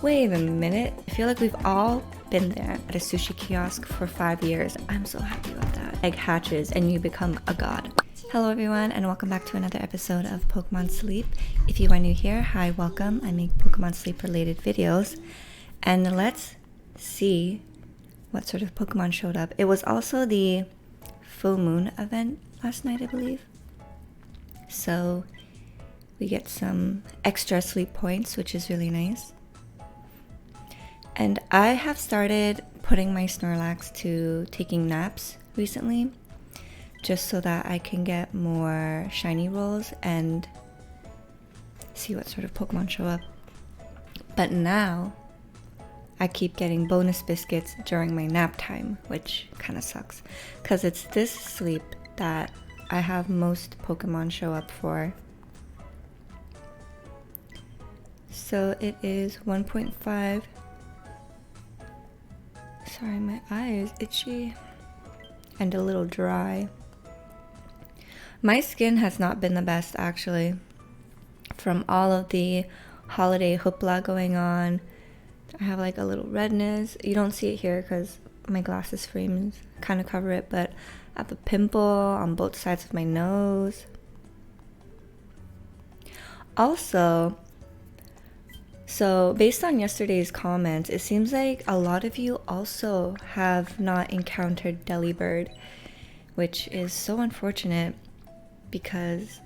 Wait a minute. I feel like we've all been there at a sushi kiosk for 5 years. I'm so happy about that. Egg hatches and you become a god. Hello everyone and welcome back to another episode of Pokemon Sleep. If you are new here, hi, welcome. I make Pokemon Sleep related videos. And let's see what sort of Pokemon showed up. It was also the full moon event last night, I believe. So we get some extra sleep points, which is really nice. And I have started putting my Snorlax to taking naps recently, just so that I can get more shiny rolls and see what sort of Pokemon show up. But now I keep getting bonus biscuits during my nap time, which kind of sucks, because it's this sleep that I have most Pokemon show up for. So it is 1.5. Sorry, my eye is itchy and a little dry. My skin has not been the best actually. From all of the holiday hoopla going on, I have like a little redness. You don't see it here because my glasses frames kind of cover it, but I have a pimple on both sides of my nose. Also, so based on yesterday's comments, it seems like a lot of you also have not encountered Delibird, which is so unfortunate because,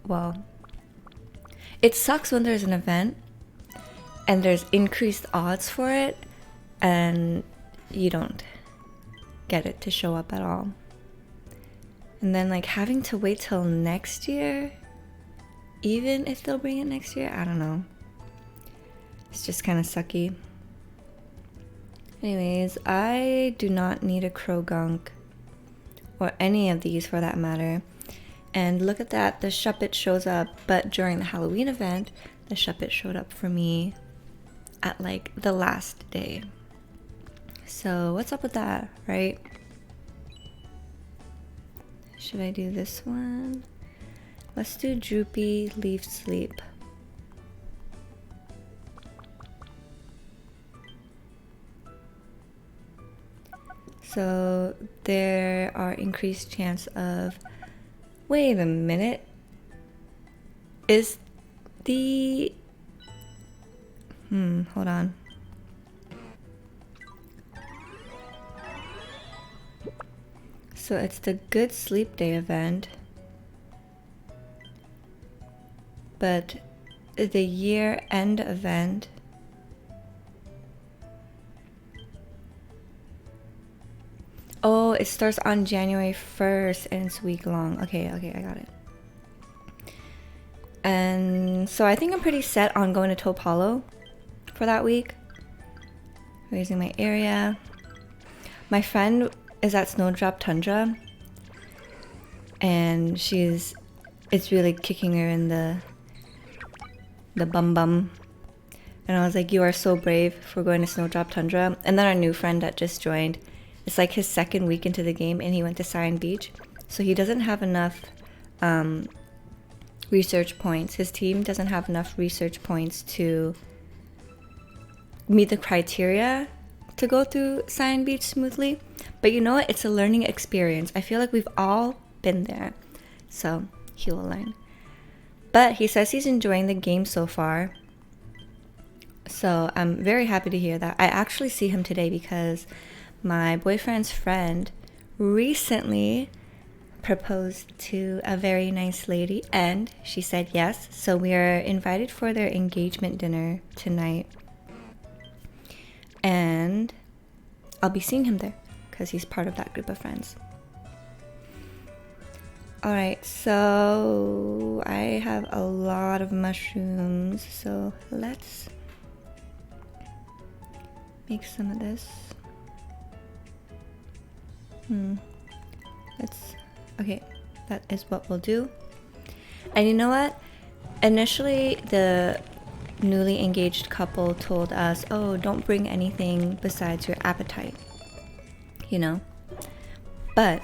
well, it sucks when there's an event and there's increased odds for it and you don't get it to show up at all. And then like having to wait till next year, even if they'll bring it next year, I don't know. It's just kind of sucky. Anyways, I do not need a Krogunk or any of these for that matter. And look at that, the Shuppet shows up, but during the Halloween event, the Shuppet showed up for me at like the last day. So what's up with that, right? Should I do this one? Let's do Droopy Leaf Sleep. So there are increased chance of, wait a minute, is the, hold on. So it's the Good Sleep Day event, but the year-end event, oh, it starts on January 1st and it's week long. Okay, I got it. And so I think I'm pretty set on going to Taupe Hollow for that week. Raising my area. My friend is at Snowdrop Tundra and it's really kicking her in the bum bum. And I was like, you are so brave for going to Snowdrop Tundra. And then our new friend that just joined, it's like his second week into the game and he went to Cyan Beach. So he doesn't have enough research points. His team doesn't have enough research points to meet the criteria to go through Cyan Beach smoothly. But you know what? It's a learning experience. I feel like we've all been there. So he will learn. But he says he's enjoying the game so far. So I'm very happy to hear that. I actually see him today because my boyfriend's friend recently proposed to a very nice lady and she said yes. So we are invited for their engagement dinner tonight. And I'll be seeing him there because he's part of that group of friends. Alright, so I have a lot of mushrooms. So let's make some of this. Okay, that is what we'll do. And you know what? Initially, the newly engaged couple told us, oh, don't bring anything besides your appetite. You know? But,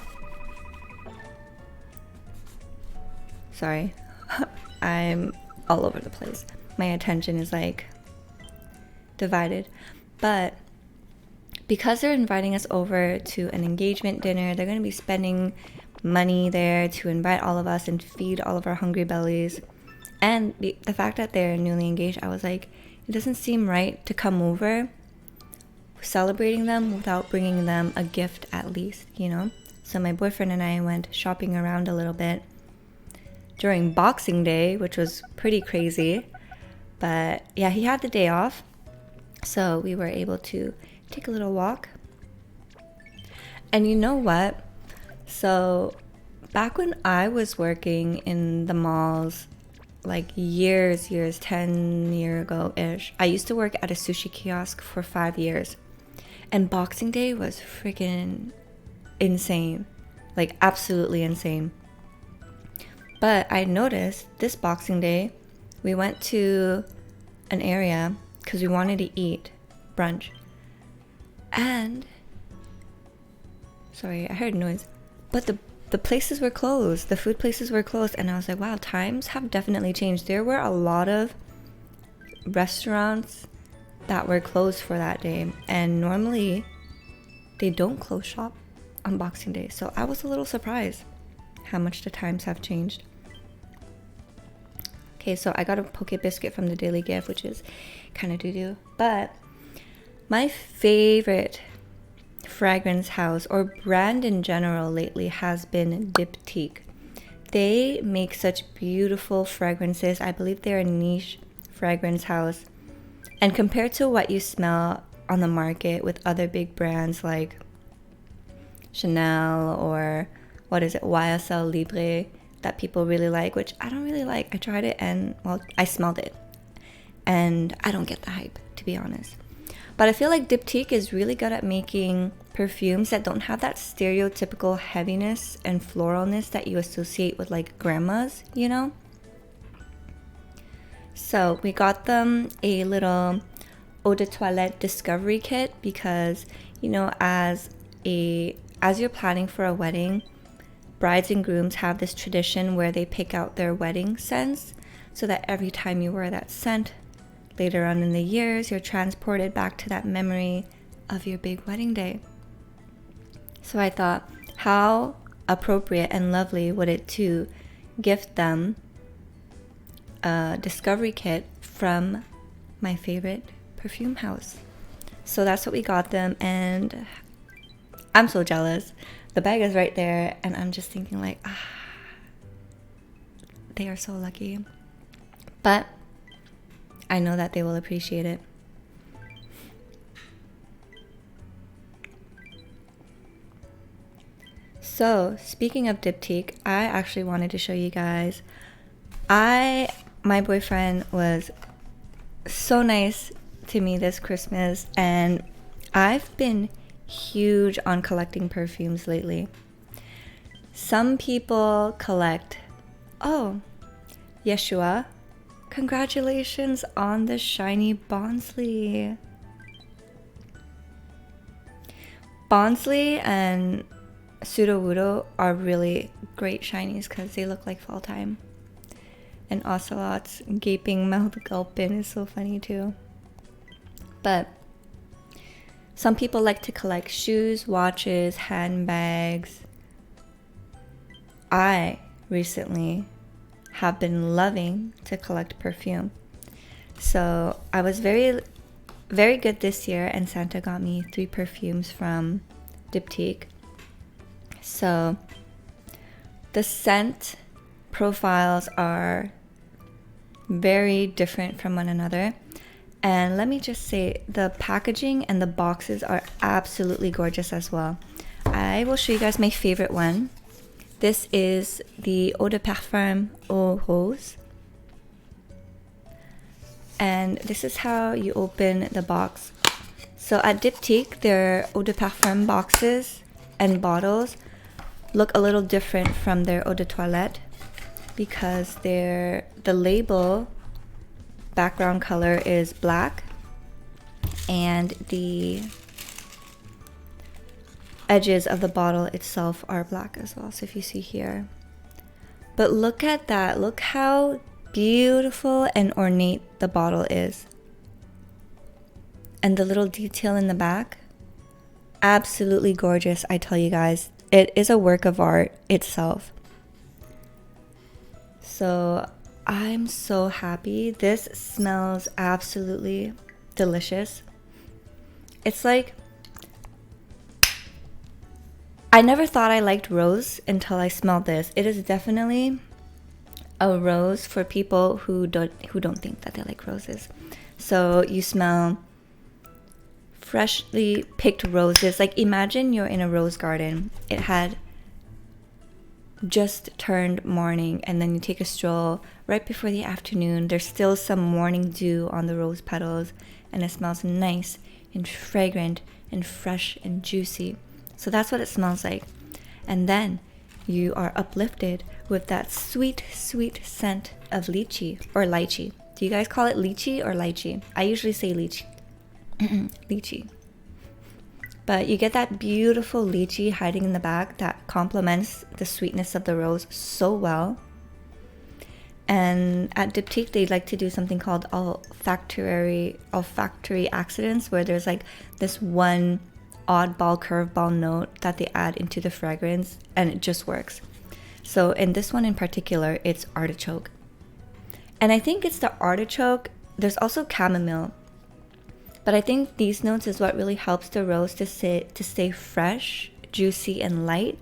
sorry, I'm all over the place. My attention is like divided. But because they're inviting us over to an engagement dinner, they're going to be spending money there to invite all of us and feed all of our hungry bellies. And the fact that they're newly engaged, I was like, it doesn't seem right to come over celebrating them without bringing them a gift at least, you know? So my boyfriend and I went shopping around a little bit during Boxing Day, which was pretty crazy. But yeah, he had the day off, so we were able to take a little walk. And you know what? So back when I was working in the malls, like years, 10 years ago-ish, I used to work at a sushi kiosk for 5 years. And Boxing Day was freaking insane. Like absolutely insane. But I noticed this Boxing Day, we went to an area because we wanted to eat brunch. And, sorry, I heard noise. But the places were closed. The food places were closed. And I was like, wow, times have definitely changed. There were a lot of restaurants that were closed for that day. And normally, they don't close shop on Boxing Day. So I was a little surprised how much the times have changed. Okay, so I got a Poke Biscuit from the Daily Gift, which is kind of doo-doo. But my favorite fragrance house or brand in general lately has been Diptyque. They make such beautiful fragrances. I believe they're a niche fragrance house. And compared to what you smell on the market with other big brands like Chanel or what is it, YSL Libre, that people really like, which I don't really like. I tried it and, well, I smelled it. And I don't get the hype, to be honest. But I feel like Diptyque is really good at making perfumes that don't have that stereotypical heaviness and floralness that you associate with like grandmas, you know? So we got them a little eau de toilette discovery kit because, you know, as you're planning for a wedding, brides and grooms have this tradition where they pick out their wedding scents so that every time you wear that scent later on in the years, you're transported back to that memory of your big wedding day. So I thought, how appropriate and lovely would it to gift them a discovery kit from my favorite perfume house. So that's what we got them, and I'm so jealous. The bag is right there, and I'm just thinking like, they are so lucky. But I know that they will appreciate it. So, speaking of Diptyque, I actually wanted to show you guys. My boyfriend was so nice to me this Christmas, and I've been huge on collecting perfumes lately. Some people collect, oh, Yeshua, congratulations on the shiny Bonsley. Bonsley and Sudowoodo are really great shinies because they look like fall time. And Ocelot's gaping mouth gulpin is so funny too. But some people like to collect shoes, watches, handbags. I recently have been loving to collect perfume. So I was very, very good this year, and Santa got me 3 perfumes from Diptyque. So the scent profiles are very different from one another. And let me just say, the packaging and the boxes are absolutely gorgeous as well. I will show you guys my favorite one. This is the Eau de Parfum Eau Rose. And this is how you open the box. So at Diptyque, their Eau de Parfum boxes and bottles look a little different from their Eau de Toilette because the label background color is black and the edges of the bottle itself are black as well. So if you see here, but look at that, look how beautiful and ornate the bottle is. And the little detail in the back, absolutely gorgeous, I tell you guys. It is a work of art itself. So I'm so happy. This smells absolutely delicious. It's like, I never thought I liked rose until I smelled this. It is definitely a rose for people who don't think that they like roses. So you smell freshly picked roses. Like, imagine you're in a rose garden. It had just turned morning, and then you take a stroll right before the afternoon. There's still some morning dew on the rose petals, and it smells nice and fragrant and fresh and juicy. So that's what it smells like. And then you are uplifted with that sweet, sweet scent of lychee or lychee. Do you guys call it lychee or lychee? I usually say lychee. Lychee. But you get that beautiful lychee hiding in the back that complements the sweetness of the rose so well. And at Diptyque, they like to do something called olfactory accidents, where there's like this one oddball curveball note that they add into the fragrance, and it just works. So in this one in particular, it's artichoke. And I think it's the artichoke. There's also chamomile. But I think these notes is what really helps the rose to stay fresh, juicy, and light,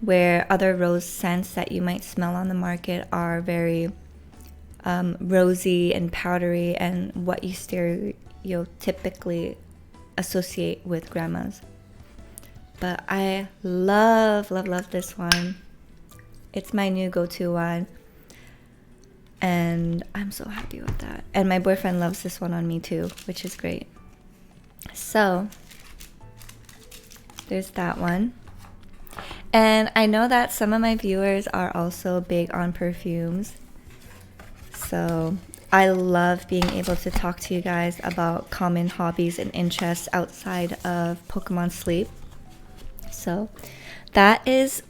where other rose scents that you might smell on the market are very rosy and powdery and what you stereotypically associate with grandmas. But I love, love, love this one. It's my new go-to one. And I'm so happy with that. And my boyfriend loves this one on me too, which is great. So there's that one. And I know that some of my viewers are also big on perfumes. So I love being able to talk to you guys about common hobbies and interests outside of Pokemon sleep. So that is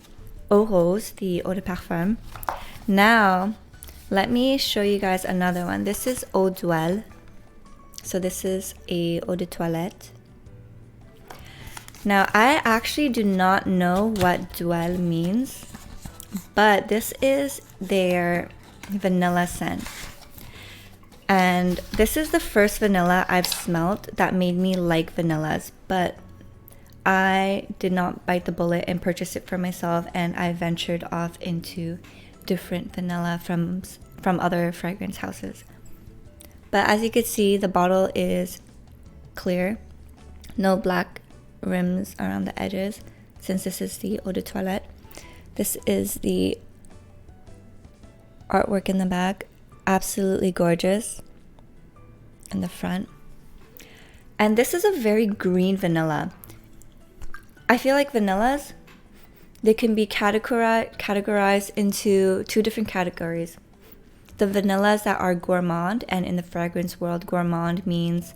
Eau Rose, the eau de parfum. Now, let me show you guys another one. This is Eau d'Huile. So this is a eau de toilette. Now, I actually do not know what d'Huile means, but this is their vanilla scent. And this is the first vanilla I've smelled that made me like vanillas, but I did not bite the bullet and purchase it for myself, and I ventured off into different vanilla from other fragrance houses. But as you can see, the bottle is clear, no black rims around the edges, since this is the eau de toilette. This is the artwork in the back, absolutely gorgeous in the front. And this is a very green vanilla. I feel like vanillas, they can be categorized into two different categories. The vanillas that are gourmand, and in the fragrance world, gourmand means,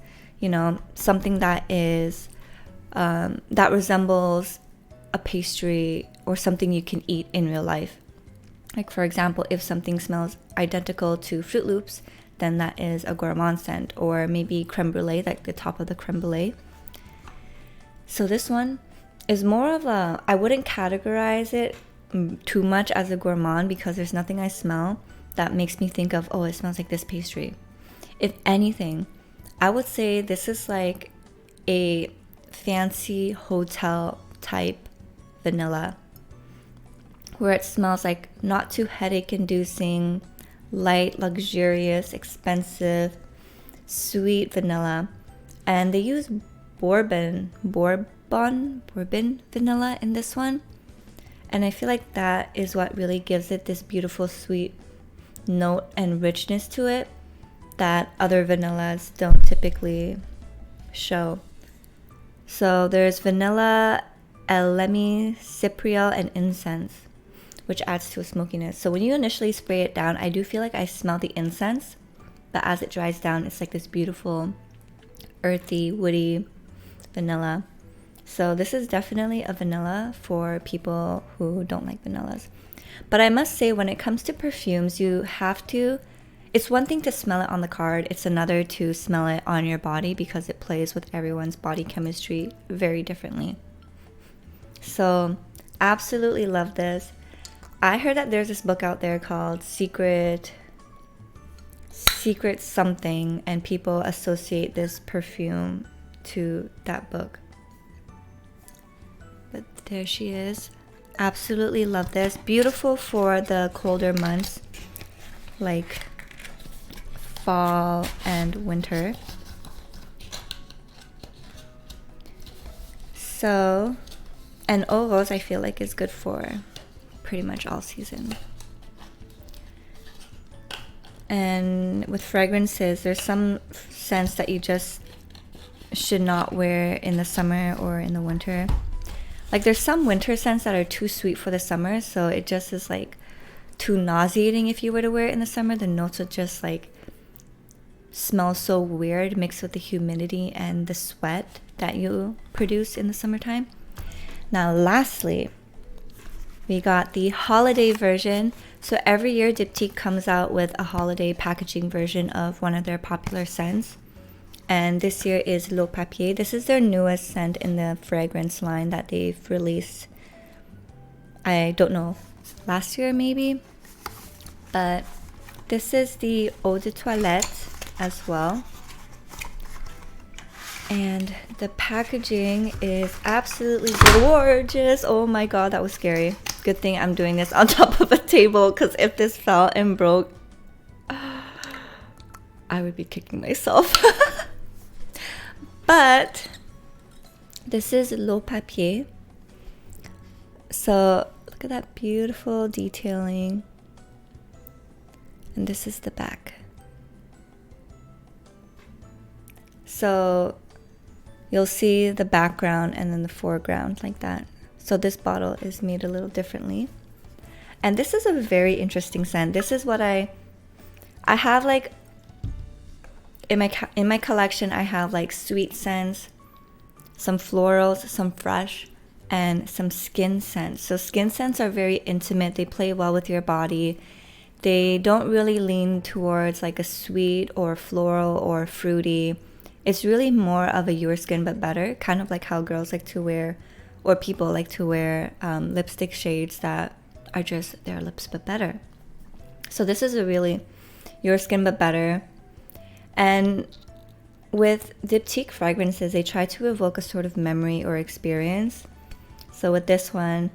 something that is that resembles a pastry or something you can eat in real life. Like, for example, if something smells identical to Fruit Loops, then that is a gourmand scent, or maybe creme brulee, like the top of the creme brulee. So this one is more of a, I wouldn't categorize it too much as a gourmand, because there's nothing I smell that makes me think of, oh, it smells like this pastry. If anything, I would say this is like a fancy hotel type vanilla, where it smells like not too headache inducing, light, luxurious, expensive, sweet vanilla. And they use bourbon vanilla in this one. And I feel like that is what really gives it this beautiful sweet note and richness to it that other vanillas don't typically show. So there's vanilla, elemi, cypriol, and incense, which adds to a smokiness. So when you initially spray it down, I do feel like I smell the incense, but as it dries down, it's like this beautiful, earthy, woody vanilla. So this is definitely a vanilla for people who don't like vanillas. But I must say, when it comes to perfumes, you have to it's one thing to smell it on the card. It's another to smell it on your body because it plays with everyone's body chemistry very differently. So absolutely love this. I heard that there's this book out there called Secret something, and people associate this perfume to that book. But there she is. Absolutely love this. Beautiful for the colder months like fall and winter. So, and Eau Rose I feel like is good for pretty much all season. And with fragrances, there's some scents that you just should not wear in the summer or in the winter. Like there's some winter scents that are too sweet for the summer, so it just is like too nauseating if you were to wear it in the summer. The notes would just like smell so weird mixed with the humidity and the sweat that you produce in the summertime. Now lastly, we got the holiday version. So every year Diptyque comes out with a holiday packaging version of one of their popular scents. And this year is L'Eau Papier. This is their newest scent in the fragrance line that they've released. I don't know, last year maybe? But this is the Eau de Toilette as well. And the packaging is absolutely gorgeous. Oh my god, that was scary. Good thing I'm doing this on top of a table, because if this fell and broke, I would be kicking myself. But this is L'Eau Papier. So look at that beautiful detailing. And this is the back. So you'll see the background and then the foreground like that. So this bottle is made a little differently. And this is a very interesting scent. This is what I have like in my collection. I have like sweet scents, some florals, some fresh, and some skin scents. So skin scents are very intimate. They play well with your body. They don't really lean towards like a sweet or floral or fruity. It's really more of a your skin but better, kind of like how girls like to wear, or people like to wear lipstick shades that are just their lips but better. So this is a really your skin but better. And with Diptyque fragrances, they try to evoke a sort of memory or experience. So with this one,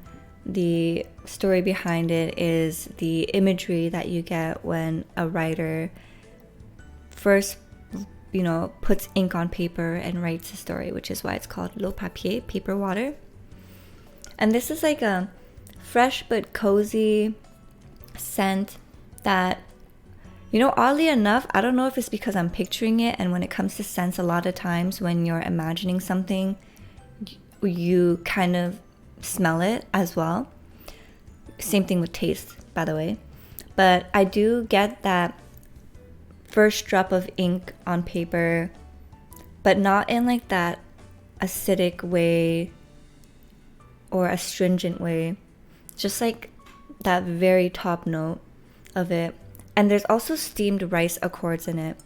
the story behind it is the imagery that you get when a writer first, puts ink on paper and writes a story, which is why it's called L'Eau Papier, paper water. And this is like a fresh but cozy scent that, oddly enough, I don't know if it's because I'm picturing it, and when it comes to scents, a lot of times when you're imagining something, you kind of smell it as well. Same thing with taste, by the way. But I do get that first drop of ink on paper, but not in like that acidic way or astringent way. Just like that very top note of it. And there's also steamed rice accords in it.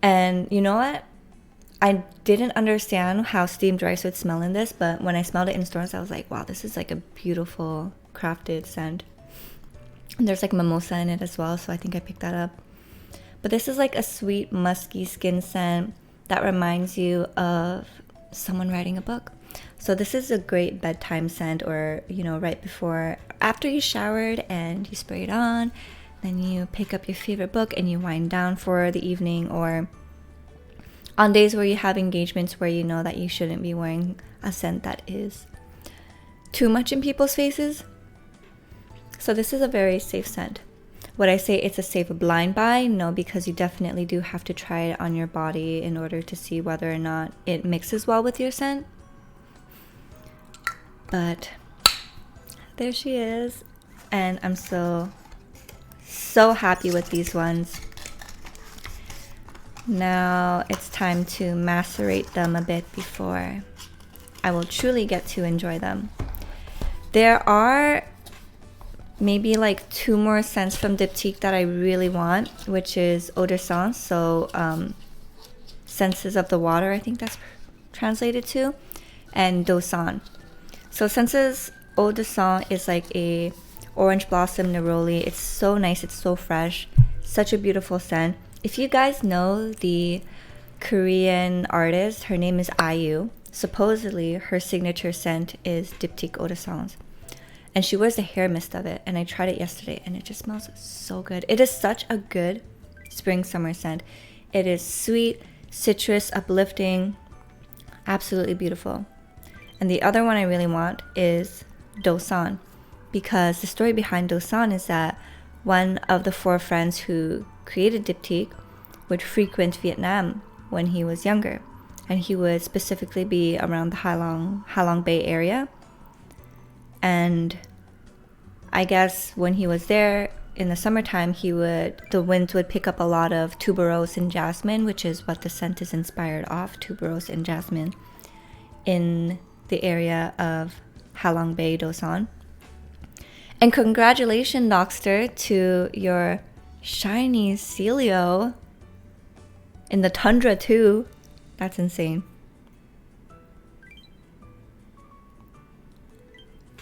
And you know what? I didn't understand how steamed rice would smell in this, but when I smelled it in stores, I was like, wow, this is like a beautiful crafted scent. And there's like mimosa in it as well, so I think I picked that up. But this is like a sweet, musky skin scent that reminds you of someone writing a book. So this is a great bedtime scent, or, right before, after you showered and you spray it on, then you pick up your favorite book and you wind down for the evening, or on days where you have engagements where you know that you shouldn't be wearing a scent that is too much in people's faces. So this is a very safe scent. Would I say it's a safe blind buy? No, because you definitely do have to try it on your body in order to see whether or not it mixes well with your scent. But there she is. And I'm so happy with these ones. Now it's time to macerate them a bit before I will truly get to enjoy them. There are maybe like 2 more scents from Diptyque that I really want, which is Eau de Sang, so Senses of the Water, I think that's translated to, and Dosan. So Senses Eau de Sang is like a orange blossom neroli. It's so nice, it's so fresh, such a beautiful scent. If you guys know the Korean artist, her name is IU. Supposedly her signature scent is Diptyque Eau de Sang, and she wears a hair mist of it, and I tried it yesterday and it just smells so good. It is such a good spring summer scent. It is sweet, citrus, uplifting, absolutely beautiful. And the other one I really want is Dosan, because the story behind Dosan is that one of the 4 friends who created Diptyque would frequent Vietnam when he was younger, and he would specifically be around the Halong Bay area. And I guess when he was there in the summertime, the winds would pick up a lot of tuberose and jasmine, which is what the scent is inspired off, tuberose and jasmine, in the area of Halong Bay, Dosan. And congratulations, Noxter, to your shiny Celio in the tundra too. That's insane.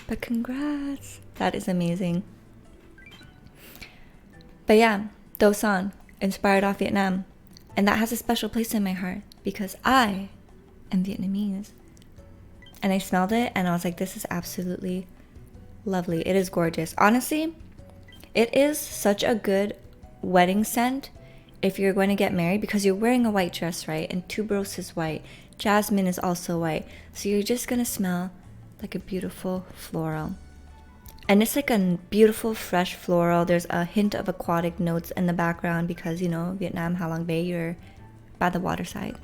But congrats. That is amazing. But yeah, Dosan, inspired off Vietnam. And that has a special place in my heart because I am Vietnamese. And I smelled it and I was like, this is absolutely lovely. It is gorgeous. Honestly, it is such a good wedding scent if you're going to get married, because you're wearing a white dress, right? And tuberose is white. Jasmine is also white. So you're just going to smell like a beautiful floral. And it's like a beautiful fresh floral. There's a hint of aquatic notes in the background because, you know, Vietnam, Halong Bay, you're by the waterside.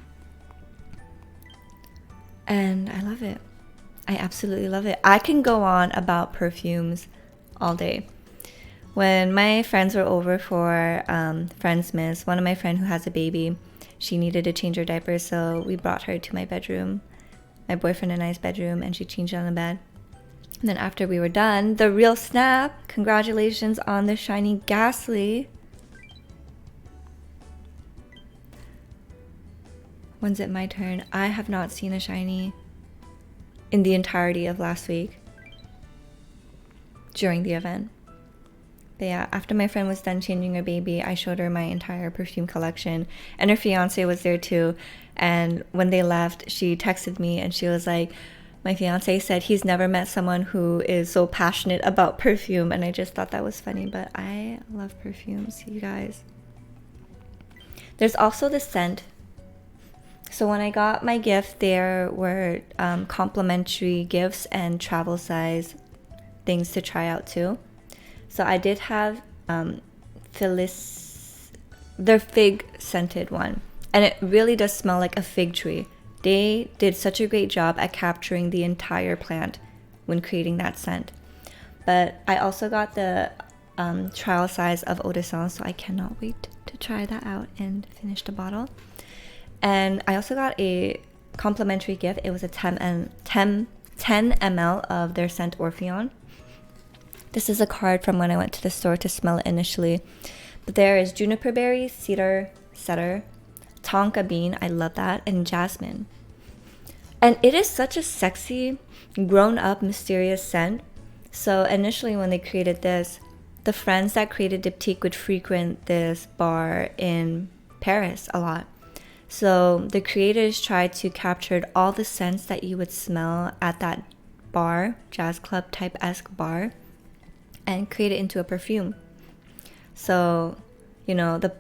And I love it. I absolutely love it. I can go on about perfumes all day. When my friends were over for Friendsmas, one of my friends who has a baby, she needed to change her diaper, so we brought her to my bedroom, my boyfriend and I's bedroom, and she changed on the bed. And then after we were done, the real snap, congratulations on the shiny Ghastly. When's it my turn? I have not seen a shiny in the entirety of last week during the event. But yeah, after my friend was done changing her baby, I showed her my entire perfume collection, and her fiance was there too. And when they left, she texted me and she was like, my fiance said he's never met someone who is so passionate about perfume. And I just thought that was funny, but I love perfumes, you guys. There's also the scent. So when I got my gift, there were complimentary gifts and travel size things to try out too. So I did have their fig scented one, and it really does smell like a fig tree. They did such a great job at capturing the entire plant when creating that scent. But I also got the trial size of Eau de Sang, so I cannot wait to try that out and finish the bottle. And I also got a complimentary gift. It was a 10 ml of their scent Orpheon. This is a card from when I went to the store to smell it initially. But there is juniper berry, cedar, tonka bean, I love that, and jasmine. And it is such a sexy, grown-up, mysterious scent. So initially when they created this, the friends that created Diptyque would frequent this bar in Paris a lot. So the creators tried to capture all the scents that you would smell at that bar, jazz club type-esque bar, and create it into a perfume. So, you know, the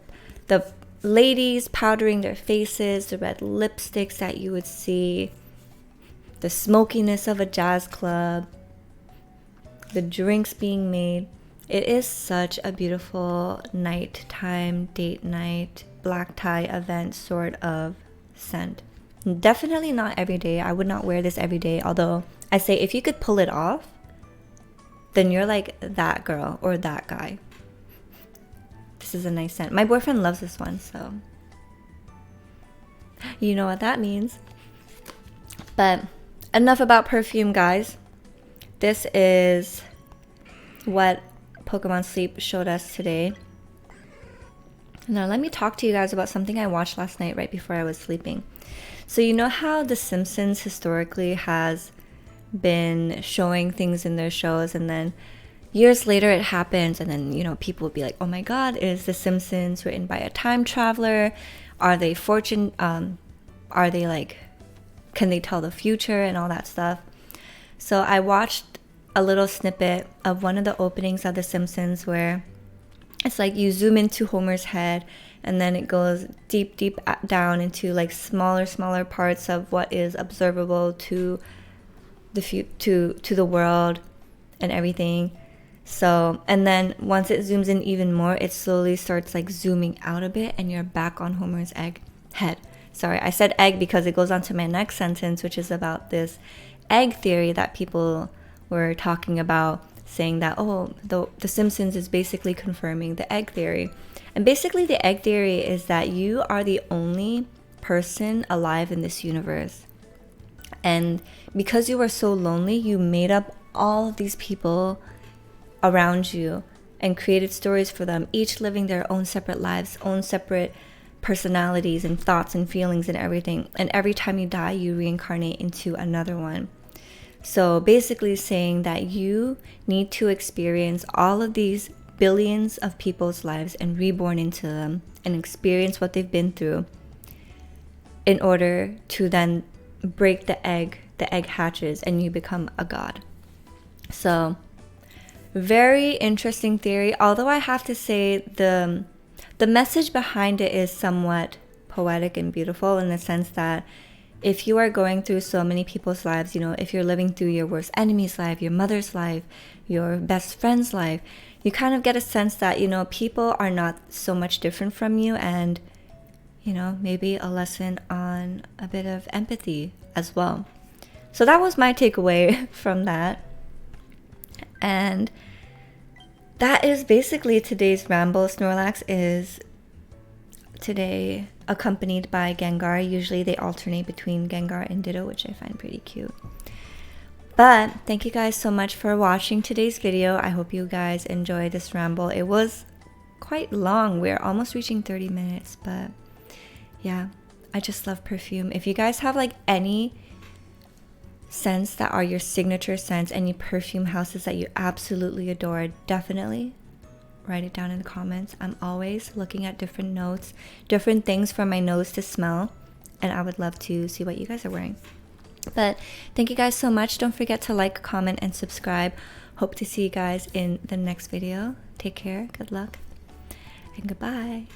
ladies powdering their faces, the red lipsticks that you would see, the smokiness of a jazz club, the drinks being made. It is such a beautiful nighttime, date night, black tie event sort of scent. Definitely not every day. I would not wear this every day, although I say if you could pull it off, then you're like that girl or that guy. This is a nice scent. My boyfriend loves this one, so you know what that means. But enough about perfume, guys. This is what Pokemon Sleep showed us today. Now let me talk to you guys about something I watched last night right before I was sleeping. So you know how The Simpsons historically has been showing things in their shows, and then years later it happens, and then, you know, people would be like, oh my god, is The Simpsons written by a time traveler? Are they are they like, can they tell the future and all that stuff? So I watched a little snippet of one of the openings of The Simpsons where it's like you zoom into Homer's head, and then it goes deep down into like smaller parts of what is observable to the world and everything. So, and then once it zooms in even more, it slowly starts like zooming out a bit, and you're back on Homer's head. Sorry, I said egg because it goes on to my next sentence, which is about this egg theory that people were talking about, saying that, oh, the Simpsons is basically confirming the egg theory. And basically the egg theory is that you are the only person alive in this universe. And because you were so lonely, you made up all of these people around you and created stories for them, each living their own separate lives, own separate personalities and thoughts and feelings and everything. And every time you die, you reincarnate into another one. So basically saying that you need to experience all of these billions of people's lives and reborn into them and experience what they've been through in order to then break the egg hatches and you become a god. So very interesting theory, although I have to say the message behind it is somewhat poetic and beautiful, in the sense that if you are going through so many people's lives, you know, if you're living through your worst enemy's life, your mother's life, your best friend's life, you kind of get a sense that, you know, people are not so much different from you, and, you know, maybe a lesson on a bit of empathy as well. So that was my takeaway from that. And that is basically today's ramble. Snorlax is today accompanied by Gengar. Usually they alternate between Gengar and Ditto, which I find pretty cute. But thank you guys so much for watching today's video. I hope you guys enjoyed this ramble. It was quite long. We're almost reaching 30 minutes, but yeah, I just love Perfume. If you guys have like any scents that are your signature scents, any perfume houses that you absolutely adore, definitely write it down in the comments. I'm always looking at different notes, different things for my nose to smell, and I would love to see what you guys are wearing. But thank you guys so much. Don't forget to like, comment, and subscribe. Hope to see you guys in the next video. Take care, good luck, and goodbye.